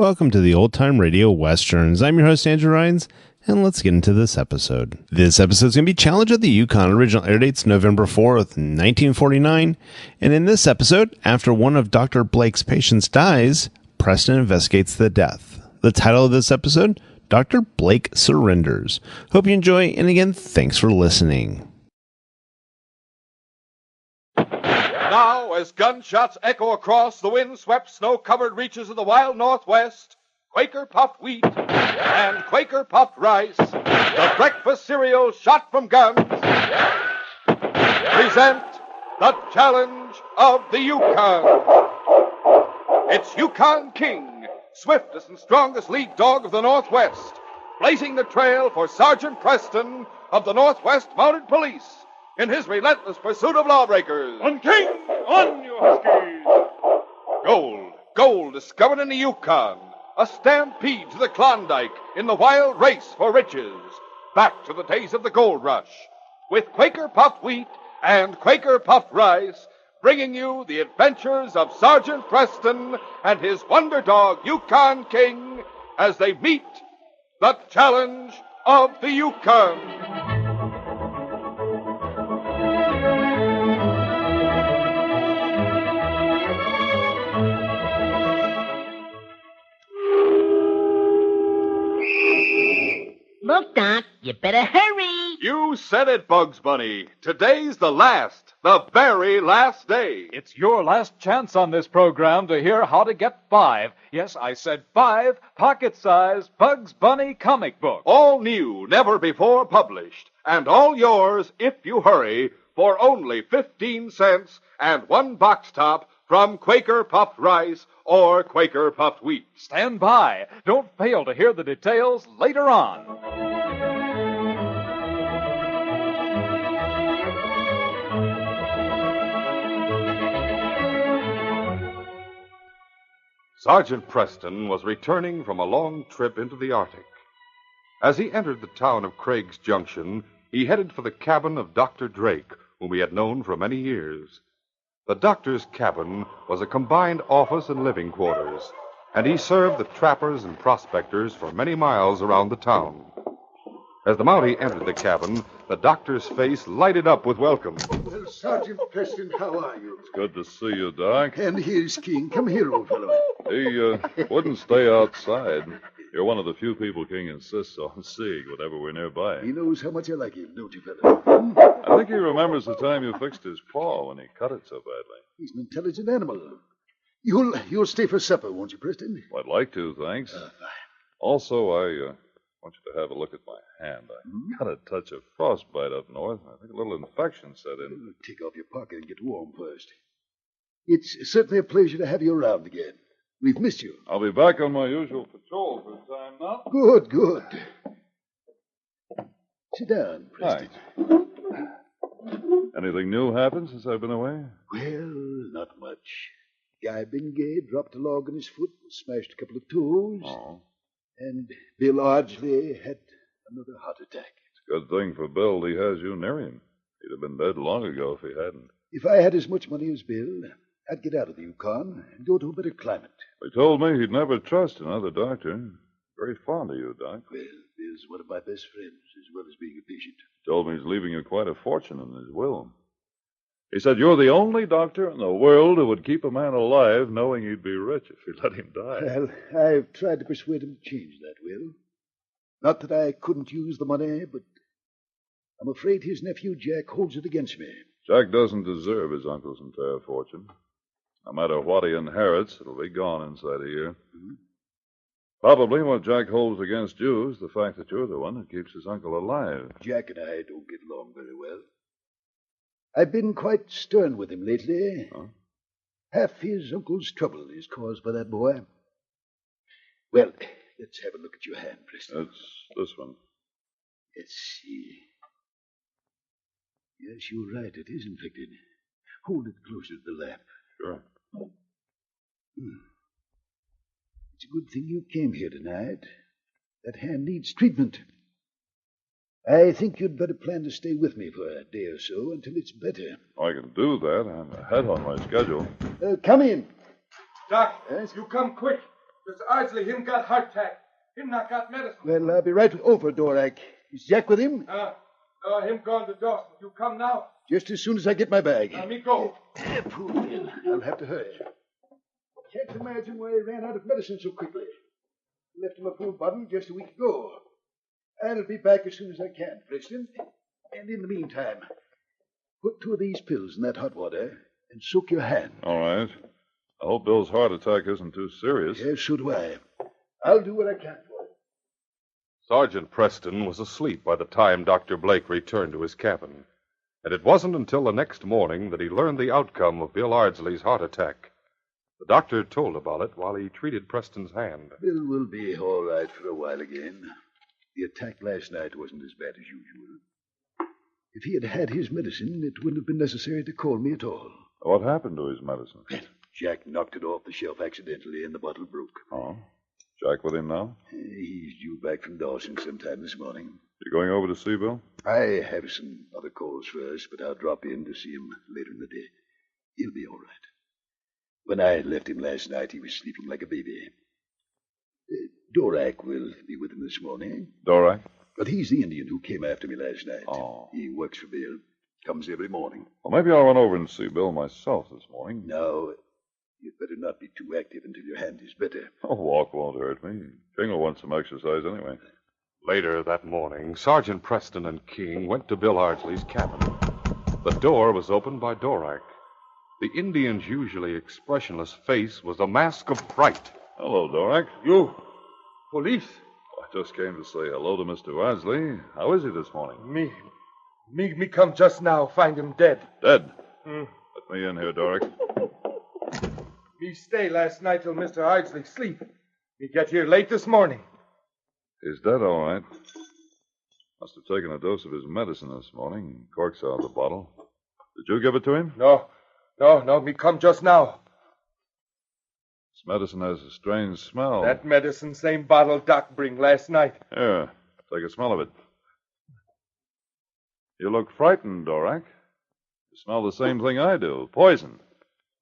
Welcome to the Old Time Radio Westerns. I'm your host, Andrew Rhynes, and let's get into this episode. This episode is going to be Challenge of the Yukon. Original air date's November 4th, 1949. And in this episode, after one of Dr. Blake's patients dies, Preston investigates the death. The title of this episode, Dr. Blake Surrenders. Hope you enjoy, and again, thanks for listening. Now, as gunshots echo across the wind-swept, snow-covered reaches of the wild Northwest, Quaker puffed wheat and Quaker puffed rice, the breakfast cereal shot from guns, present the Challenge of the Yukon. It's Yukon King, swiftest and strongest lead dog of the Northwest, blazing the trail for Sergeant Preston of the Northwest Mounted Police in his relentless pursuit of lawbreakers. On King! On, you huskies! Gold discovered in the Yukon. A stampede to the Klondike in the wild race for riches. Back to the days of the gold rush. With Quaker puffed wheat and Quaker puffed rice, bringing you the adventures of Sergeant Preston and his wonder dog, Yukon King, as they meet the Challenge of the Yukon. Look, Doc, you better hurry. You said it, Bugs Bunny. Today's the very last day. It's your last chance on this program to hear how to get 5. Yes, I said 5 pocket-sized Bugs Bunny comic books. All new, never before published. And all yours, if you hurry, for only 15 cents and one box top from Quaker puffed rice or Quaker puffed wheat. Stand by. Don't fail to hear the details later on. Sergeant Preston was returning from a long trip into the Arctic. As he entered the town of Craig's Junction, he headed for the cabin of Dr. Drake, whom he had known for many years. The doctor's cabin was a combined office and living quarters, and he served the trappers and prospectors for many miles around the town. As the Mountie entered the cabin, the doctor's face lighted up with welcome. Well, Sergeant Preston, how are you? It's good to see you, Doc. And here's King. Come here, old fellow. He wouldn't stay outside. You're one of the few people King insists on seeing whenever we're nearby. He knows how much I like him, don't you, fellow? I think he remembers the time you fixed his paw when he cut it so badly. He's an intelligent animal. You'll stay for supper, won't you, Preston? Well, I'd like to, thanks. Fine. Also, I want you to have a look at my hand. I got a touch of frostbite up north. I think a little infection set in. Take off your pocket and get warm first. It's certainly a pleasure to have you around again. We've missed you. I'll be back on my usual patrol for a time now. Good. Sit down, Preston. Thanks. Anything new happened since I've been away? Well, not much. Guy Bingay dropped a log on his foot and smashed a couple of toes. Oh. And Bill Ardsley had another heart attack. It's a good thing for Bill he has you near him. He'd have been dead long ago if he hadn't. If I had as much money as Bill, I'd get out of the Yukon and go to a better climate. He told me he'd never trust another doctor. Very fond of you, Doc. Well, Bill's one of my best friends, as well as being a patient. He told me he's leaving you quite a fortune in his will. He said you're the only doctor in the world who would keep a man alive knowing he'd be rich if he let him die. Well, I've tried to persuade him to change that, Will. Not that I couldn't use the money, but I'm afraid his nephew Jack holds it against me. Jack doesn't deserve his uncle's entire fortune. No matter what he inherits, it'll be gone inside a year. Mm-hmm. Probably what Jack holds against you is the fact that you're the one that keeps his uncle alive. Jack and I don't get along very well. I've been quite stern with him lately. Huh? Half his uncle's trouble is caused by that boy. Well, let's have a look at your hand, Preston. It's this one. Let's see. Yes, you're right. It is infected. Hold it closer to the lamp. Sure. It's a good thing you came here tonight. That hand needs treatment. I think you'd better plan to stay with me for a day or so until it's better. I can do that. I'm ahead on my schedule. Come in. Doc, Yes? you come quick. Mr. Ardsley, him got heart attack. Him not got medicine. Well, I'll be right over, Dorak. Is Jack with him? No, him gone to Dawson. You come now? Just as soon as I get my bag. Let me go. Poor Bill. I'll have to hurry. Can't imagine why he ran out of medicine so quickly. Left him a full bottle just a week ago. I'll be back as soon as I can, Preston. And in the meantime, put 2 of these pills in that hot water and soak your hand. All right. I hope Bill's heart attack isn't too serious. Yes, so do I. I'll do what I can for him. Sergeant Preston was asleep by the time Dr. Blake returned to his cabin. And it wasn't until the next morning that he learned the outcome of Bill Ardsley's heart attack. The doctor told about it while he treated Preston's hand. Bill will be all right for a while again. The attack last night wasn't as bad as usual. If he had had his medicine, it wouldn't have been necessary to call me at all. What happened to his medicine? Jack knocked it off the shelf accidentally, and the bottle broke. Oh? Jack with him now? He's due back from Dawson sometime this morning. You going over to see Bill? I have some other calls first, but I'll drop in to see him later in the day. He'll be all right. When I left him last night, he was sleeping like a baby. Dorak will be with him this morning. Dorak? But he's the Indian who came after me last night. Oh. He works for Bill. Comes every morning. Well, maybe I'll run over and see Bill myself this morning. No, you'd better not be too active until your hand is better. A walk won't hurt me. King will want some exercise anyway. Later that morning, Sergeant Preston and King went to Bill Ardsley's cabin. The door was opened by Dorak. The Indian's usually expressionless face was a mask of fright. Hello, Dorak. You? Police? I just came to say hello to Mr. Ardsley. How is he this morning? Me come just now, find him dead. Dead? Let me in here, Dorak. Me stay last night till Mr. Ardsley sleep. Me get here late this morning. He's dead, all right. Must have taken a dose of his medicine this morning. Corks out of the bottle. Did you give it to him? No, me come just now. This medicine has a strange smell. That medicine, same bottle Doc bring last night. Here, take a smell of it. You look frightened, Dorak. You smell the same thing I do. Poison.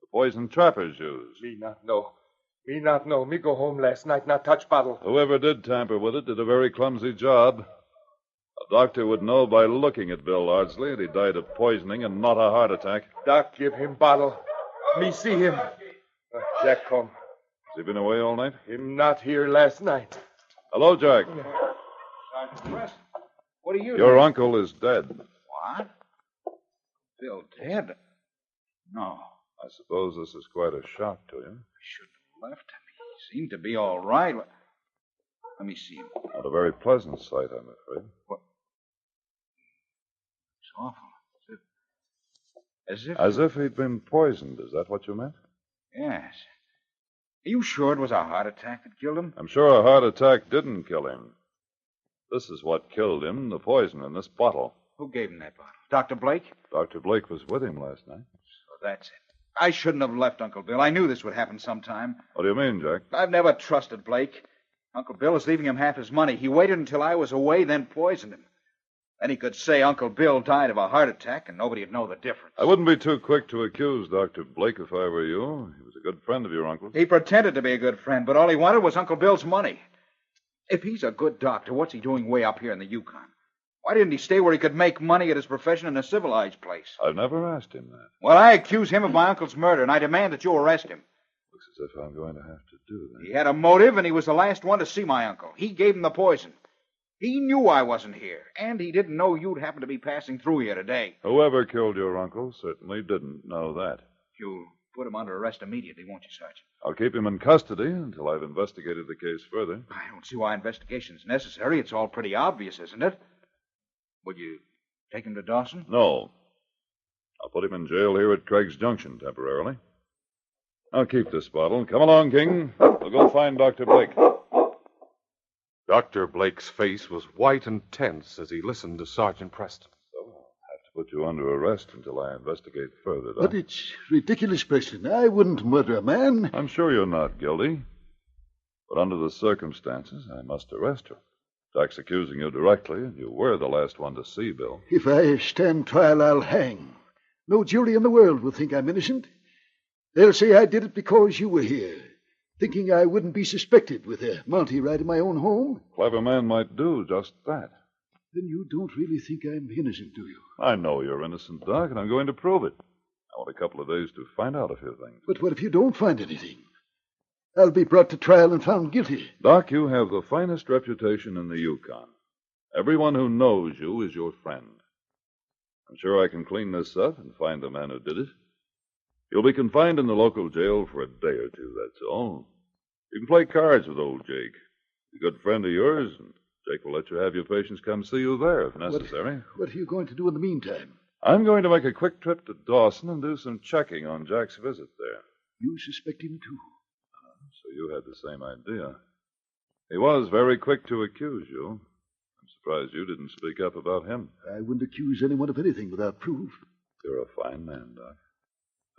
The poison trappers use. Me not know. Me go home last night, not touch bottle. Whoever did tamper with it did a very clumsy job. A doctor would know by looking at Bill Ardsley that he died of poisoning and not a heart attack. Doc give him bottle. Me see him. Jack come. Has he been away all night? Him not here last night. Hello, Jack. Sergeant Preston, what are you Your doing? uncle is dead. What? Bill dead? No. I suppose this is quite a shock to you. I shouldn't have left him. He seemed to be all right. Let me see him. Not a very pleasant sight, I'm afraid. What? It's awful. As if he'd been poisoned. Is that what you meant? Yes. Are you sure it was a heart attack that killed him? I'm sure a heart attack didn't kill him. This is what killed him, the poison in this bottle. Who gave him that bottle? Dr. Blake? Dr. Blake was with him last night. So that's it. I shouldn't have left Uncle Bill. I knew this would happen sometime. What do you mean, Jack? I've never trusted Blake. Uncle Bill is leaving him half his money. He waited until I was away, then poisoned him. Then he could say Uncle Bill died of a heart attack, and nobody'd know the difference. I wouldn't be too quick to accuse Dr. Blake if I were you. He was a good friend of your uncle's. He pretended to be a good friend, but all he wanted was Uncle Bill's money. If he's a good doctor, what's he doing way up here in the Yukon? Why didn't he stay where he could make money at his profession in a civilized place? I've never asked him that. Well, I accuse him of my uncle's murder, and I demand that you arrest him. Looks as if I'm going to have to do that. He had a motive, and he was the last one to see my uncle. He gave him the poison. He knew I wasn't here, and he didn't know you'd happen to be passing through here today. Whoever killed your uncle certainly didn't know that. You'll put him under arrest immediately, won't you, Sergeant? I'll keep him in custody until I've investigated the case further. I don't see why investigation's necessary. It's all pretty obvious, isn't it? Will you take him to Dawson? No. I'll put him in jail here at Craig's Junction temporarily. I'll keep this bottle. Come along, King. We'll go find Dr. Blake. Dr. Blake's face was white and tense as he listened to Sergeant Preston. So I'll have to put you under arrest until I investigate further, Doc. But it's ridiculous, Preston. I wouldn't murder a man. I'm sure you're not guilty. But under the circumstances, I must arrest you. Jack's accusing you directly, and you were the last one to see Bill. If I stand trial, I'll hang. No jury in the world will think I'm innocent. They'll say I did it because you were here. thinking I wouldn't be suspected with a Mountie right in my own home. Clever man might do just that. Then you don't really think I'm innocent, do you? I know you're innocent, Doc, and I'm going to prove it. I want a couple of days to find out a few things. But what if you don't find anything? I'll be brought to trial and found guilty. Doc, you have the finest reputation in the Yukon. Everyone who knows you is your friend. I'm sure I can clean this up and find the man who did it. You'll be confined in the local jail for a day or two, that's all. You can play cards with old Jake. He's a good friend of yours, and Jake will let you have your patients come see you there if necessary. What are you going to do in the meantime? I'm going to make a quick trip to Dawson and do some checking on Jack's visit there. You suspect him, too? So you had the same idea. He was very quick to accuse you. I'm surprised you didn't speak up about him. I wouldn't accuse anyone of anything without proof. You're a fine man, Doc.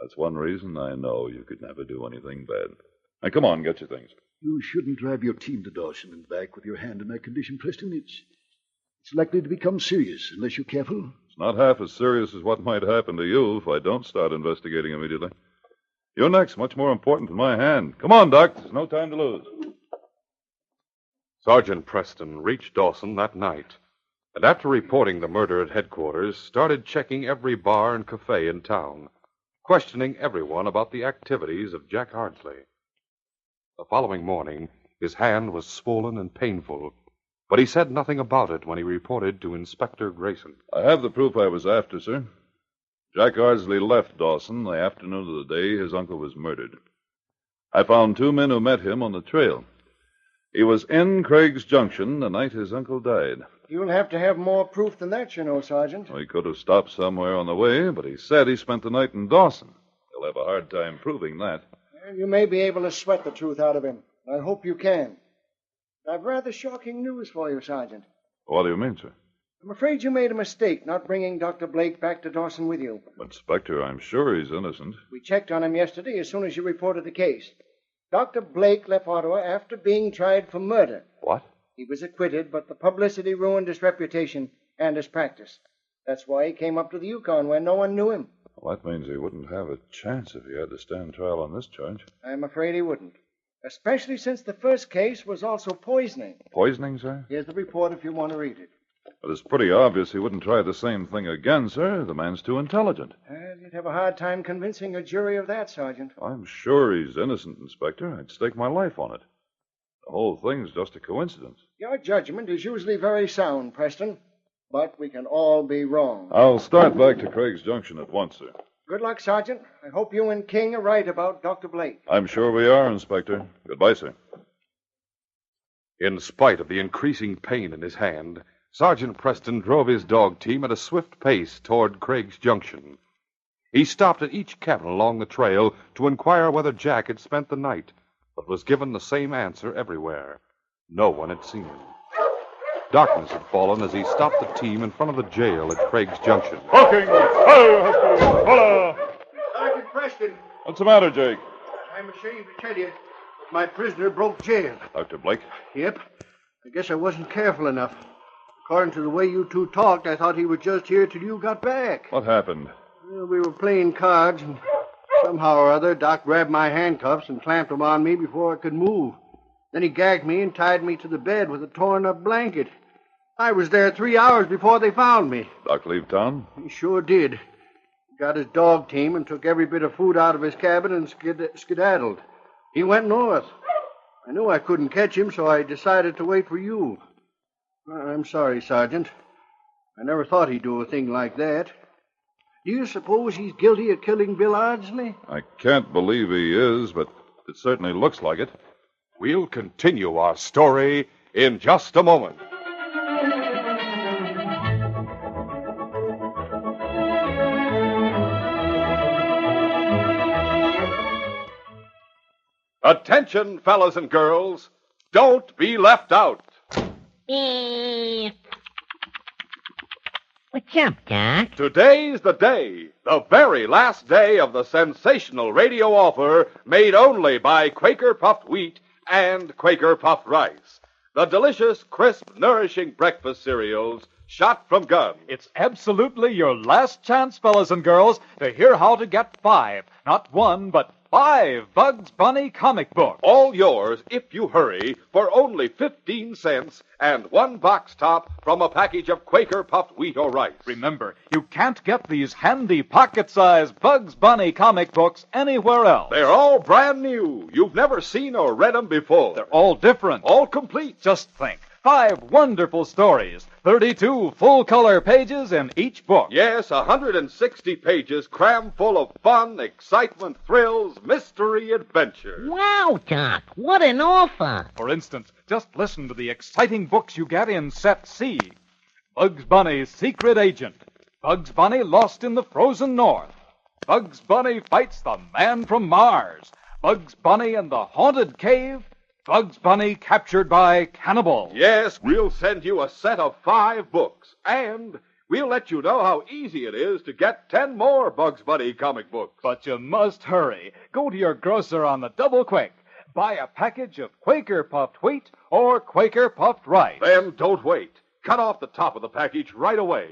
That's one reason I know you could never do anything bad. Now, come on, get your things. You shouldn't drive your team to Dawson and back with your hand in that condition, Preston. It's likely to become serious unless you're careful. It's not half as serious as what might happen to you if I don't start investigating immediately. Your neck's much more important than my hand. Come on, Doc. There's no time to lose. Sergeant Preston reached Dawson that night, and after reporting the murder at headquarters, started checking every bar and cafe in town, questioning everyone about the activities of Jack Ardsley. The following morning, his hand was swollen and painful, but he said nothing about it when he reported to Inspector Grayson. I have the proof I was after, sir. Jack Ardsley left Dawson the afternoon of the day his uncle was murdered. I found two men who met him on the trail. He was in Craig's Junction the night his uncle died. You'll have to have more proof than that, you know, Sergeant. Well, he could have stopped somewhere on the way, but he said he spent the night in Dawson. He'll have a hard time proving that. And you may be able to sweat the truth out of him. I hope you can. I've rather shocking news for you, Sergeant. What do you mean, sir? I'm afraid you made a mistake not bringing Dr. Blake back to Dawson with you. Inspector, I'm sure he's innocent. We checked on him yesterday as soon as you reported the case. Dr. Blake left Ottawa after being tried for murder. What? He was acquitted, but the publicity ruined his reputation and his practice. That's why he came up to the Yukon where no one knew him. Well, that means he wouldn't have a chance if he had to stand trial on this charge. I'm afraid he wouldn't. Especially since the first case was also poisoning. Poisoning, sir? Here's the report if you want to read it. But it's pretty obvious he wouldn't try the same thing again, sir. The man's too intelligent. You'd have a hard time convincing a jury of that, Sergeant. I'm sure he's innocent, Inspector. I'd stake my life on it. The whole thing's just a coincidence. Your judgment is usually very sound, Preston. But we can all be wrong. I'll start back to Craig's Junction at once, sir. Good luck, Sergeant. I hope you and King are right about Dr. Blake. I'm sure we are, Inspector. Goodbye, sir. In spite of the increasing pain in his hand, Sergeant Preston drove his dog team at a swift pace toward Craig's Junction. He stopped at each cabin along the trail to inquire whether Jack had spent the night, but was given the same answer everywhere. No one had seen him. Darkness had fallen as he stopped the team in front of the jail at Craig's Junction. Hawking! Holla! Sergeant Preston. What's the matter, Jake? I'm ashamed to tell you, but my prisoner broke jail. Dr. Blake? Yep. I guess I wasn't careful enough. According to the way you two talked, I thought he was just here till you got back. What happened? Well, we were playing cards, and somehow or other, Doc grabbed my handcuffs and clamped them on me before I could move. Then he gagged me and tied me to the bed with a torn-up blanket. I was there 3 hours before they found me. Doc leave town? He sure did. He got his dog team and took every bit of food out of his cabin and skedaddled. He went north. I knew I couldn't catch him, so I decided to wait for you. I'm sorry, Sergeant. I never thought he'd do a thing like that. Do you suppose he's guilty of killing Bill Ardsley? I can't believe he is, but it certainly looks like it. We'll continue our story in just a moment. Attention, fellas and girls. Don't be left out. What's up, Doc? Today's the day, the very last day of the sensational radio offer made only by Quaker Puffed Wheat and Quaker Puffed Rice. The delicious, crisp, nourishing breakfast cereals shot from guns. It's absolutely your last chance, fellas and girls, to hear how to get 5, not 1, but 5 Bugs Bunny comic books. All yours if you hurry for only 15 cents and 1 box top from a package of Quaker puffed wheat or rice. Remember, you can't get these handy pocket-sized Bugs Bunny comic books anywhere else. They're all brand new. You've never seen or read them before. They're all different. all complete. Just think. 5 wonderful stories, 32 full-color pages in each book. Yes, 160 pages crammed full of fun, excitement, thrills, mystery, adventure. Wow, Doc, what an offer. For instance, just listen to the exciting books you get in Set C. Bugs Bunny's Secret Agent. Bugs Bunny Lost in the Frozen North. Bugs Bunny Fights the Man from Mars. Bugs Bunny and the Haunted Cave. Bugs Bunny Captured by Cannibals. Yes, we'll send you a set of 5 books, and we'll let you know how easy it is to get 10 more Bugs Bunny comic books. But you must hurry. Go to your grocer on the double quick. Buy a package of Quaker puffed wheat or Quaker puffed rice. Then don't wait. Cut off the top of the package right away.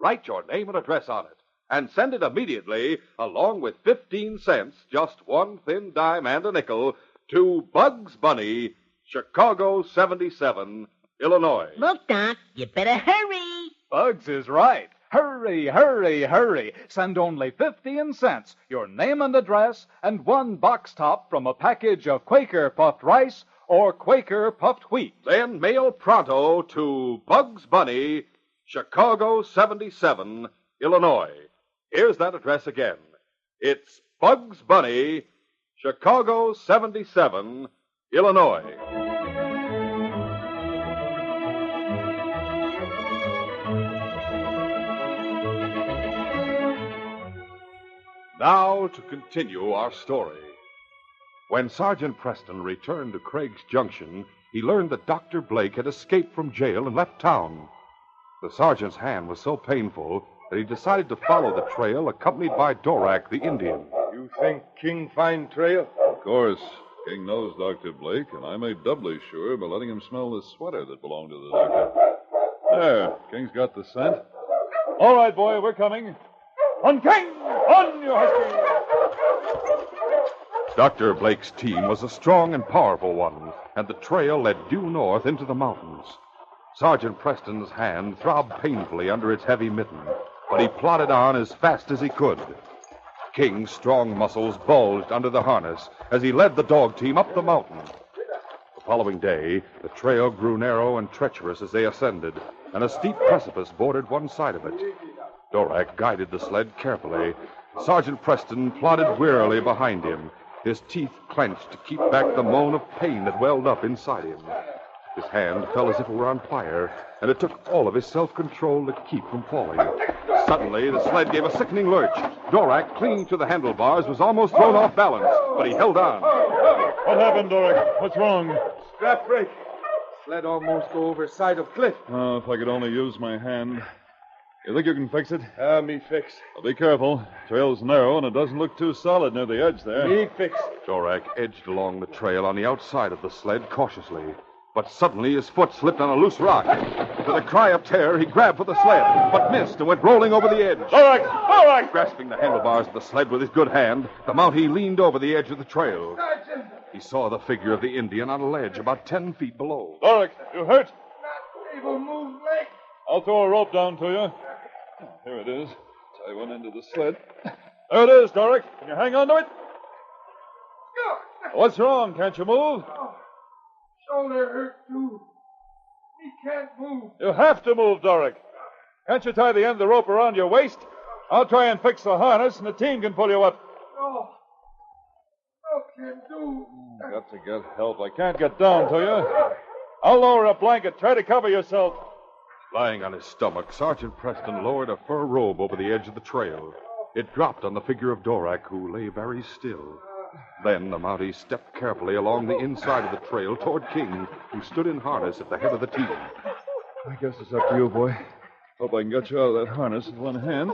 Write your name and address on it, and send it immediately, along with 15 cents, just 1 thin dime and a nickel, to Bugs Bunny, Chicago 77, Illinois. Look, Doc, you better hurry. Bugs is right. Hurry, hurry, hurry. Send only 15 cents, your name and address, and 1 box top from a package of Quaker puffed rice or Quaker puffed wheat. Then mail pronto to Bugs Bunny, Chicago 77, Illinois. Here's that address again. It's Bugs Bunny, Chicago 77, Illinois. Now to continue our story. When Sergeant Preston returned to Craig's Junction, he learned that Dr. Blake had escaped from jail and left town. The sergeant's hand was so painful that he decided to follow the trail accompanied by Dorak, the Indian. You think King find trail? Of course. King knows Dr. Blake, and I made doubly sure by letting him smell the sweater that belonged to the doctor. There, King's got the scent. All right, boy, we're coming. On King! On, you husky! Dr. Blake's team was a strong and powerful one, and the trail led due north into the mountains. Sergeant Preston's hand throbbed painfully under its heavy mitten, but he plodded on as fast as he could. King's strong muscles bulged under the harness as he led the dog team up the mountain. The following day, the trail grew narrow and treacherous as they ascended, and a steep precipice bordered one side of it. Dorak guided the sled carefully. Sergeant Preston plodded wearily behind him, his teeth clenched to keep back the moan of pain that welled up inside him. His hand felt as if it were on fire, and it took all of his self-control to keep from falling. Suddenly, the sled gave a sickening lurch. Dorak, clinging to the handlebars, was almost thrown off balance, but he held on. What happened, Dorak? What's wrong? Strap break. Sled almost go over side of cliff. Oh, if I could only use my hand. You think you can fix it? Me fix. Well, be careful. Trail's narrow, and it doesn't look too solid near the edge there. Me fix. Dorak edged along the trail on the outside of the sled cautiously. But suddenly his foot slipped on a loose rock. With a cry of terror, he grabbed for the sled, but missed and went rolling over the edge. Dorak! Dorak! Grasping the handlebars of the sled with his good hand, the Mountie leaned over the edge of the trail. Sergeant! He saw the figure of the Indian on a ledge about 10 feet below. Dorak, you hurt? Not able to move leg. I'll throw a rope down to you. Here it is. Tie one end of the sled. There it is, Dorak. Can you hang on to it? What's wrong? Can't you move? Shoulder hurt, too. He can't move. You have to move, Dorak. Can't you tie the end of the rope around your waist? I'll try and fix the harness, and the team can pull you up. No. No can do. Got to get help. I can't get down to you. I'll lower a blanket. Try to cover yourself. Lying on his stomach, Sergeant Preston lowered a fur robe over the edge of the trail. It dropped on the figure of Dorak, who lay very still. Then the Mountie stepped carefully along the inside of the trail toward King, who stood in harness at the head of the team. I guess it's up to you, boy. Hope I can get you out of that harness with one hand.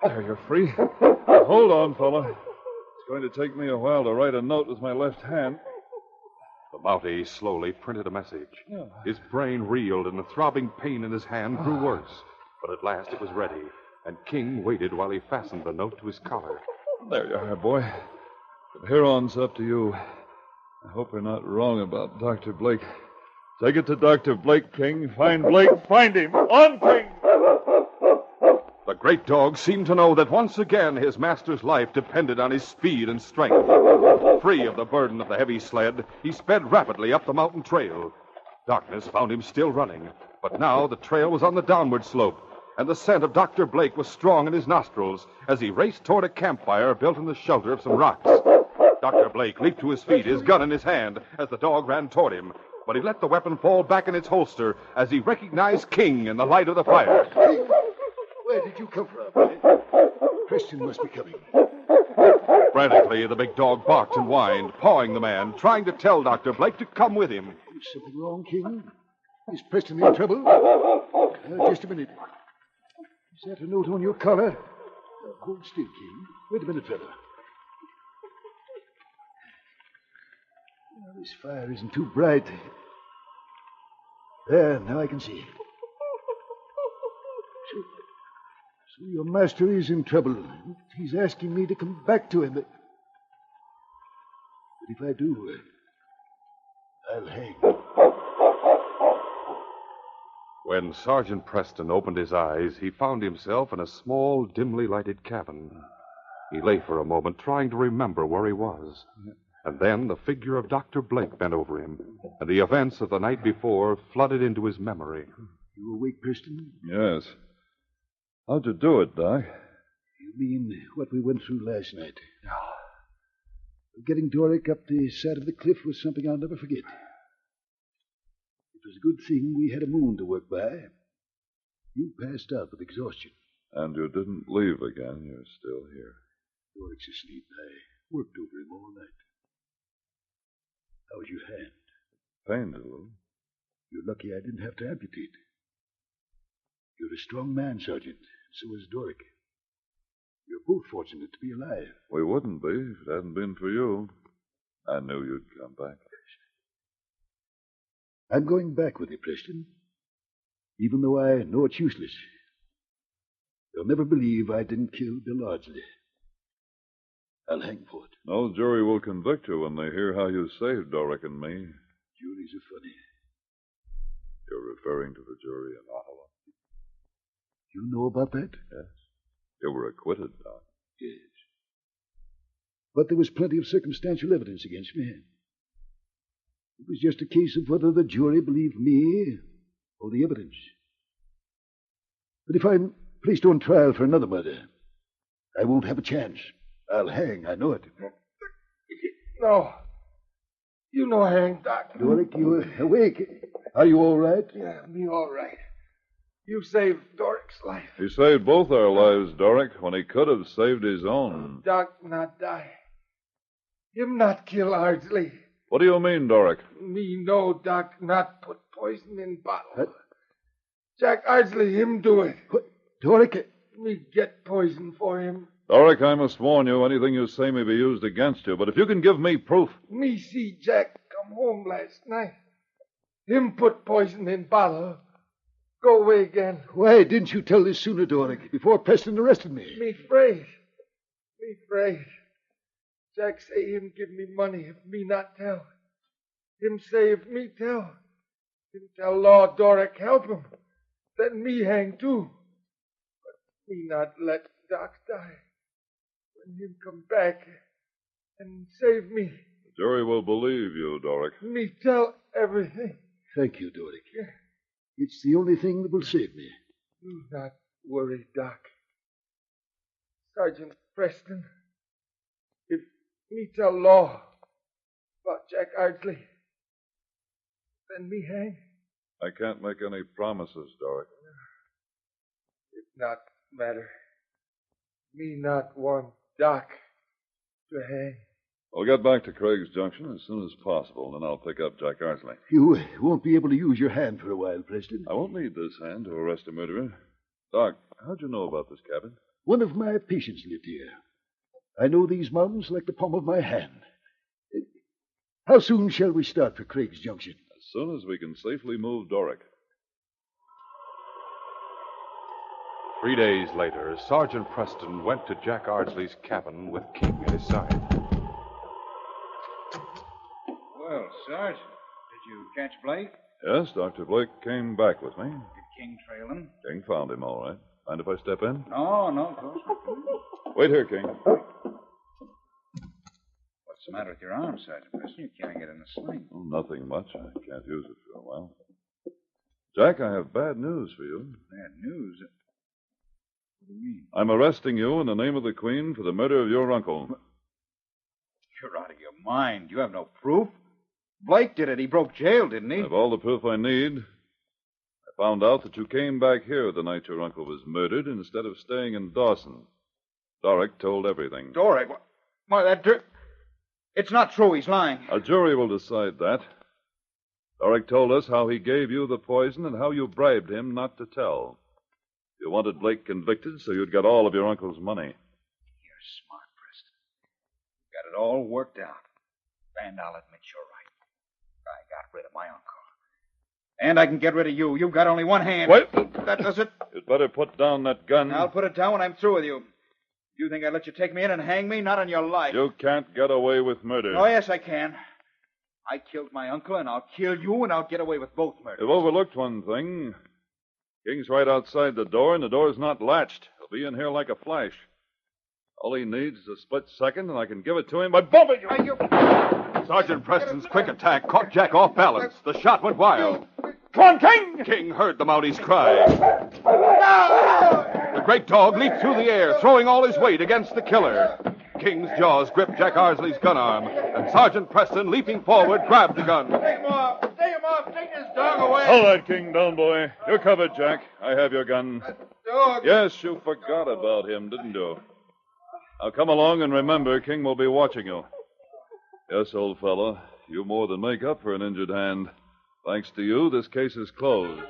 There, you're free. Now, hold on, fella. It's going to take me a while to write a note with my left hand. The Mountie slowly printed a message. His brain reeled, and the throbbing pain in his hand grew worse. But at last it was ready, and King waited while he fastened the note to his collar. There you are, boy. From here on, it's up to you. I hope we're not wrong about Dr. Blake. Take it to Dr. Blake, King. Find Blake. Find him. On, King! The great dog seemed to know that once again his master's life depended on his speed and strength. Free of the burden of the heavy sled, he sped rapidly up the mountain trail. Darkness found him still running, but now the trail was on the downward slope, and the scent of Dr. Blake was strong in his nostrils as he raced toward a campfire built in the shelter of some rocks. Dr. Blake leaped to his feet, his gun in his hand, as the dog ran toward him, but he let the weapon fall back in its holster as he recognized King in the light of the fire. Where did you come from? Preston must be coming. Frantically, the big dog barked and whined, pawing the man, trying to tell Dr. Blake to come with him. Is something wrong, King? Is Preston in trouble? Just a minute. Is that a note on your collar? Hold still, King. Wait a minute, fella. Well, this fire isn't too bright. There, now I can see. So your master is in trouble. He's asking me to come back to him. But if I do, I'll hang. When Sergeant Preston opened his eyes, he found himself in a small, dimly lighted cabin. He lay for a moment, trying to remember where he was. And then the figure of Dr. Blake bent over him, and the events of the night before flooded into his memory. You awake, Preston? Yes. How'd you do it, Doc? You mean what we went through last night? Getting Doric up the side of the cliff was something I'll never forget. It was a good thing we had a moon to work by. You passed out with exhaustion. And you didn't leave again. You're still here. Doric's asleep. I worked over him all night. How's your hand? Pained a little. You're lucky I didn't have to amputate. You're a strong man, Sergeant. So is Doric. You're both fortunate to be alive. We wouldn't be if it hadn't been for you. I knew you'd come back. I'm going back with you, Preston. Even though I know it's useless. They'll never believe I didn't kill Bill Ardsley. I'll hang for it. No jury will convict you when they hear how you saved Doric and me. Juries are funny. You're referring to the jury in Ottawa. You know about that? Yes. You were acquitted, Doc. Yes. But there was plenty of circumstantial evidence against me. It was just a case of whether the jury believed me or the evidence. But if I'm placed on trial for another murder, I won't have a chance. I'll hang, I know it. No. You know hang, Doc. Doric, you awake? Are you all right? Yeah, me all right. You saved Doric's life. He saved both our lives, Doric, when he could have saved his own. Doc not die. Him not kill Ardsley. What do you mean, Doric? Me know Doc not put poison in bottle. What? Jack Ardsley, him do it. What? Doric? Me get poison for him. Doric, I must warn you, anything you say may be used against you, but if you can give me proof... Me see Jack come home last night. Him put poison in bottle. Go away again. Why didn't you tell this sooner, Doric, before Preston arrested me? Me afraid. Jack say him give me money if me not tell. Him say if me tell, him tell law Doric help him. Then me hang too. But me not let Doc die. When him come back and save me. The jury will believe you, Doric. Me tell everything. Thank you, Doric. It's the only thing that will save me. Do not worry, Doc. Sergeant Preston, if me tell law about Jack Ardsley, then me hang. I can't make any promises, Doric. It not matter. Me not want Doc to hang. I'll get back to Craig's Junction as soon as possible, and then I'll pick up Jack Ardsley. You won't be able to use your hand for a while, Preston. I won't need this hand to arrest a murderer. Doc, how'd you know about this cabin? One of my patients lived here. I know these mountains like the palm of my hand. How soon shall we start for Craig's Junction? As soon as we can safely move Doric. 3 days later, Sergeant Preston went to Jack Ardsley's cabin with King at his side. Sarge, did you catch Blake? Yes, Dr. Blake came back with me. Did King trail him? King found him, all right. Mind if I step in? No, of course not. Wait here, King. What's the matter with your arm, Sergeant Preston? You're carrying it in a sling. Oh, nothing much. I can't use it for a while. Jack, I have bad news for you. Bad news? What do you mean? I'm arresting you in the name of the Queen for the murder of your uncle. You're out of your mind. You have no proof. Blake did it. He broke jail, didn't he? I have all the proof I need. I found out that you came back here the night your uncle was murdered instead of staying in Dawson. Doric told everything. Doric? Why, that dirt... It's not true. He's lying. A jury will decide that. Doric told us how he gave you the poison and how you bribed him not to tell. You wanted Blake convicted so you'd get all of your uncle's money. You're smart, Preston. You got it all worked out. And I'll admit you're right. I got rid of my uncle. And I can get rid of you. You've got only one hand. Wait. That does it. You'd better put down that gun. I'll put it down when I'm through with you. You think I'd let you take me in and hang me? Not on your life. You can't get away with murder. Oh, yes, I can. I killed my uncle, and I'll kill you, and I'll get away with both murders. You've overlooked one thing. King's right outside the door, and the door's not latched. He'll be in here like a flash. All he needs is a split second, and I can give it to him by bumping you. Sergeant Preston's quick attack caught Jack off balance. The shot went wild. Come on, King! King heard the Mounties cry. The great dog leaped through the air, throwing all his weight against the killer. King's jaws gripped Jack Arsley's gun arm, and Sergeant Preston, leaping forward, grabbed the gun. Take him off! Take him off! Take his dog away! Hold that King down, boy. You're covered, Jack. I have your gun. Dog! Yes, you forgot about him, didn't you? Now come along and remember, King will be watching you. Yes, old fellow, you more than make up for an injured hand. Thanks to you, this case is closed.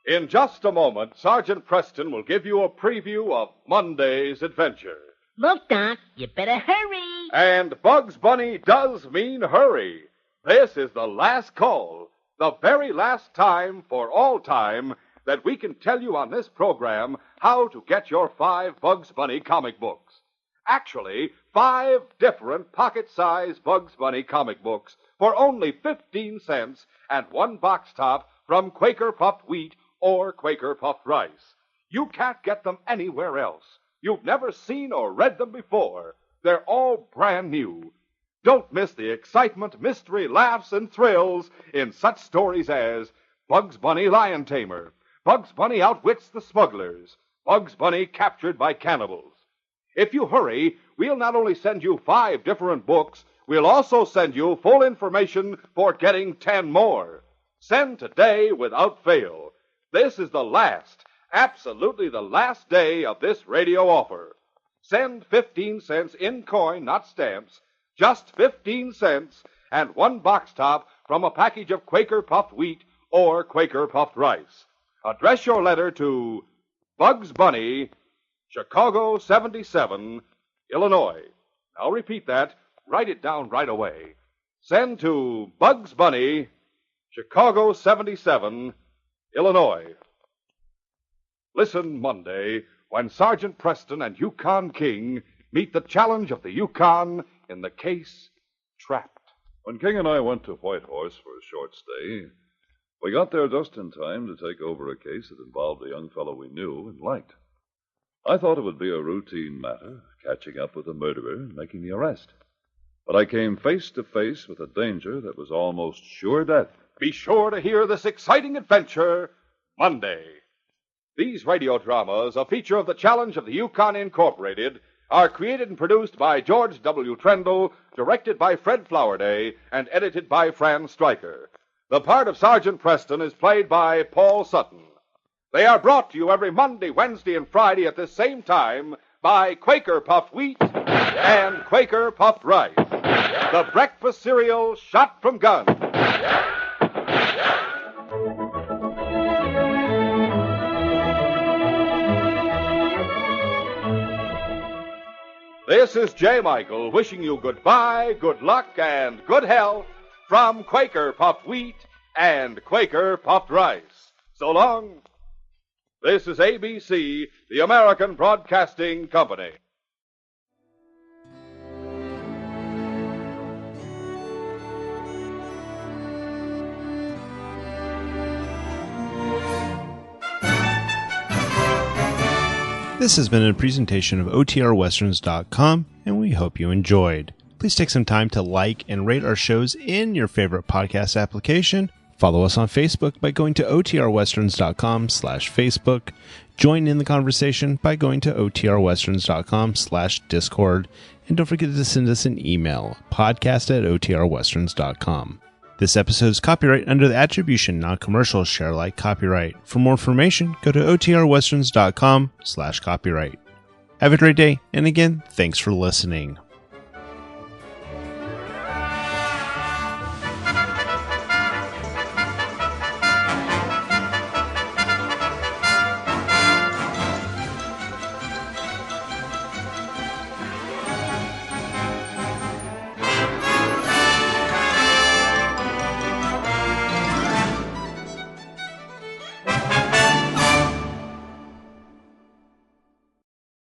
In just a moment, Sergeant Preston will give you a preview of Monday's adventure. Look, Doc, you better hurry. And Bugs Bunny does mean hurry. This is the last call, the very last time for all time that we can tell you on this program how to get your 5 Bugs Bunny comic books. Actually, 5 different pocket-sized Bugs Bunny comic books for only 15 cents and 1 box top from Quaker Puffed Wheat or Quaker Puffed Rice. You can't get them anywhere else. You've never seen or read them before. They're all brand new. Don't miss the excitement, mystery, laughs, and thrills in such stories as Bugs Bunny Lion Tamer, Bugs Bunny Outwits the Smugglers, Bugs Bunny Captured by Cannibals. If you hurry, we'll not only send you 5 different books, we'll also send you full information for getting 10 more. Send today without fail. This is the last, absolutely the last day of this radio offer. Send 15 cents in coin, not stamps, just 15 cents, and 1 box top from a package of Quaker Puffed Wheat or Quaker Puffed Rice. Address your letter to Bugs Bunny, Chicago 77, Illinois. I'll repeat that. Write it down right away. Send to Bugs Bunny, Chicago 77, Illinois. Listen Monday when Sergeant Preston and Yukon King meet the challenge of the Yukon in the case Trapped. When King and I went to Whitehorse for a short stay, we got there just in time to take over a case that involved a young fellow we knew and liked. I thought it would be a routine matter, catching up with the murderer and making the arrest. But I came face to face with a danger that was almost sure death. Be sure to hear this exciting adventure Monday. These radio dramas, a feature of the Challenge of the Yukon Incorporated, are created and produced by George W. Trendle, directed by Fred Flowerday, and edited by Fran Striker. The part of Sergeant Preston is played by Paul Sutton. They are brought to you every Monday, Wednesday, and Friday at this same time by Quaker Puffed Wheat and Quaker Puffed Rice, the breakfast cereal shot from guns. This is J. Michael wishing you goodbye, good luck, and good health from Quaker Puffed Wheat and Quaker Puffed Rice. So long. This is ABC, the American Broadcasting Company. This has been a presentation of OTRWesterns.com, and we hope you enjoyed. Please take some time to like and rate our shows in your favorite podcast application. Follow us on Facebook by going to OTRWesterns.com/Facebook. Join in the conversation by going to OTRWesterns.com/Discord. And don't forget to send us an email, podcast@OTRWesterns.com. This episode is copyright under the attribution, non-commercial, share alike copyright. For more information, go to OTRWesterns.com/copyright. Have a great day, and again, thanks for listening.